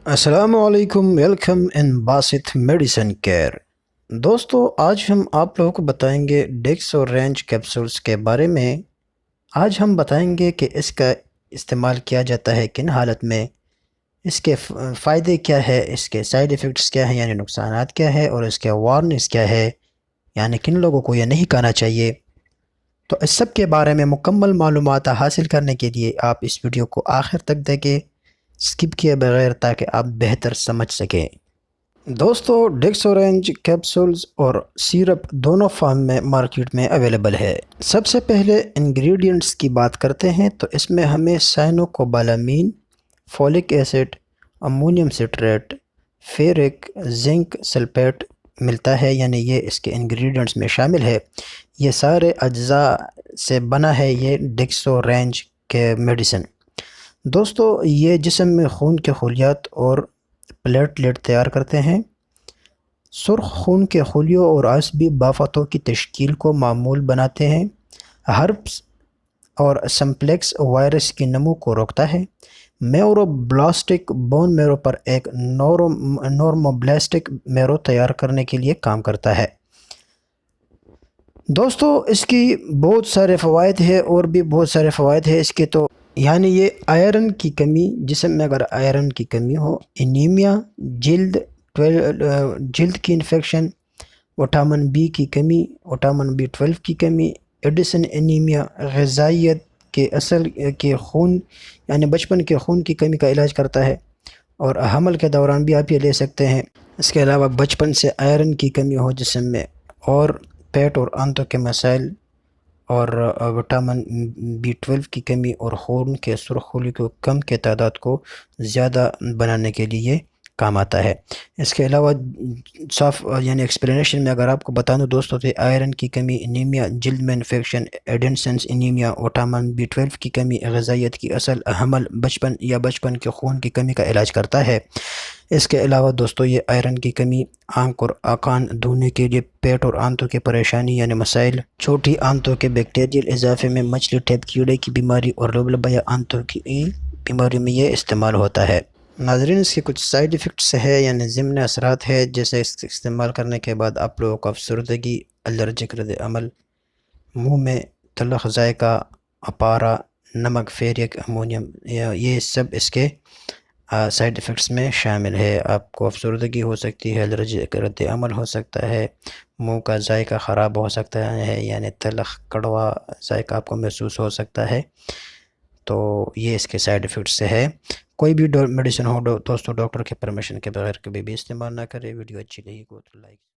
السلام علیکم، welcome in Basit medicine care. دوستو، آج ہم آپ لوگوں کو بتائیں گے ڈیکس اور رینج کیپسولز کے بارے میں۔ آج ہم بتائیں گے کہ اس کا استعمال کیا جاتا ہے کن حالت میں، اس کے فائدے کیا ہے، اس کے سائیڈ ایفیکٹس کیا ہیں یعنی نقصانات کیا ہے، اور اس کے وارننگز کیا ہے یعنی کن لوگوں کو یہ نہیں کھانا چاہیے۔ تو اس سب کے بارے میں مکمل معلومات حاصل کرنے کے لیے آپ اس ویڈیو کو آخر تک دیکھیں، سکپ کیے بغیر، تاکہ آپ بہتر سمجھ سکیں۔ دوستو، ڈیکسورینج کیپسولز اور سیرپ دونوں فارم میں مارکیٹ میں اویلیبل ہے۔ سب سے پہلے انگریڈینٹس کی بات کرتے ہیں تو اس میں ہمیں cyanocobalamin, folic acid, ammonium citrate, ferric, zinc sulphate ملتا ہے، یعنی یہ اس کے انگریڈینٹس میں شامل ہے۔ یہ سارے اجزاء سے بنا ہے یہ ڈیکسورینج کے میڈیسن۔ دوستو، یہ جسم میں خون کے خلیات اور پلیٹلیٹ تیار کرتے ہیں، سرخ خون کے خلیوں اور عصبی بافتوں کی تشکیل کو معمول بناتے ہیں، ہرپس اور سمپلیکس وائرس کی نمو کو روکتا ہے، میورو بلاسٹک بون میرو پر ایک نورموبلاسٹک میرو تیار کرنے کے لیے کام کرتا ہے۔ دوستو، اس کی بہت سارے فوائد ہیں، اور بھی بہت سارے فوائد ہیں اس کے، تو یعنی یہ آئرن کی کمی، جسم میں اگر آئرن کی کمی ہو، انیمیا، جلد کی انفیکشن، وٹامن بی کی کمی، وٹامن B12 کی کمی، ایڈیسن انیمیا، غذائیت کے اصل کے خون یعنی بچپن کے خون کی کمی کا علاج کرتا ہے، اور حمل کے دوران بھی آپ یہ لے سکتے ہیں۔ اس کے علاوہ بچپن سے آئرن کی کمی ہو جسم میں، اور پیٹ اور آنتوں کے مسائل، اور وٹامن B12 کی کمی، اور خون کے سرخ خلیوں کو کم کے تعداد کو زیادہ بنانے کے لیے کام آتا ہے۔ اس کے علاوہ صاف یعنی ایکسپلینیشن میں اگر آپ کو بتا دوں دوستوں، تو آئرن کی کمی، انیمیا، جلد میں انفیکشن، ایڈنسنس انیمیا، وٹامن B12 کی کمی، غذائیت کی اصل، حمل، بچپن کے خون کی کمی کا علاج کرتا ہے۔ اس کے علاوہ دوستو، یہ آئرن کی کمی، آنکھ اور آکان دھونے کے لیے، پیٹ اور آنتوں کی پریشانی یعنی مسائل، چھوٹی آنتوں کے بیکٹیریل اضافے میں، مچھلی ٹیپ کیڑے کی بیماری، اور لبلبیا آنتوں کی بیماری میں یہ استعمال ہوتا ہے۔ ناظرین، اس کے کچھ سائیڈ ایفیکٹس ہے یعنی ضمن اثرات ہے، جیسے اس استعمال کرنے کے بعد آپ لوگوں کو افسردگی، الرجک رد عمل، منہ میں تلخ ذائقہ، اپارا، نمک، فیرک، امونیم، یہ سب اس کے سائیڈ ایفیکٹس میں شامل ہے۔ آپ کو افسردگی ہو سکتی ہے، الرجک رد عمل ہو سکتا ہے، منہ کا ذائقہ خراب ہو سکتا ہے یعنی تلخ کڑوا ذائقہ آپ کو محسوس ہو سکتا ہے۔ تو یہ اس کے سائیڈ ایفیکٹس سے ہے۔ کوئی بھی میڈیسن ہو دوستو، ڈاکٹر کے پرمیشن کے بغیر کبھی بھی استعمال نہ کرے۔ ویڈیو اچھی لگی کو تو لائک